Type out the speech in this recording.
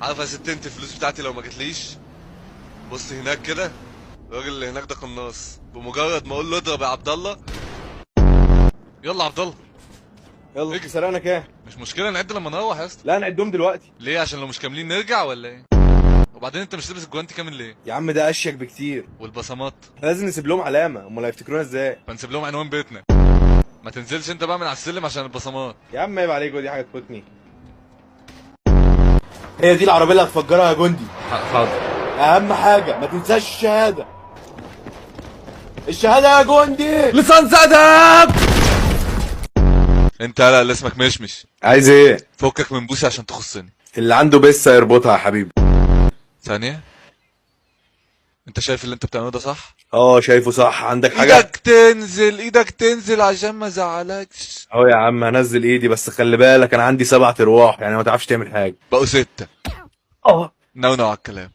عارف يا ست انت الفلوس بتاعتي لو ما جتليش؟ بص هناك كده، الراجل اللي هناك ده قناص، بمجرد ما اقول له اضرب يا عبد الله. يلا عبد الله. يلا اجري. سرقنا كام؟ مش مشكله نعد لما نروح يا اسطى. لا نعدهم دلوقتي. ليه؟ عشان لو مش كاملين نرجع ولا ايه؟ وبعدين انت مش لابس الجوانتي كامل ليه؟ يا عم ده اشيك بكتير. والبصمات؟ احنا لازم نسيب لهم علامه، امال هيفتكرونا ازاي؟ فنسيب لهم عنوان بيتنا. ما تنزلش انت بقى من على السلم عشان البصمات. يا عم عيب عليك، ودي حاجه تفوتني. هي دي العربيه اللي هتفجرها يا جندي. حاضر. اهم حاجه ما تنساش الشهاده. الشهاده يا جندي. لسان ادب. انت لا اللي اسمك مشمش. عايز ايه؟ فكك من بوسي عشان تخصني. اللي عنده بسه يربطها يا حبيبي. ثانيه. انت شايف اللي انت بتعمله ده صح؟ اه شايفه صح. عندك حاجه؟ ايدك تنزل، ايدك تنزل عشان ما ازعلكش. اهو يا عم هنزل ايدي، بس خلي بالك انا عندي 7 ارواح، يعني ما تعرفش تعمل حاجه. بقوا 6. اه نونو على الكلام.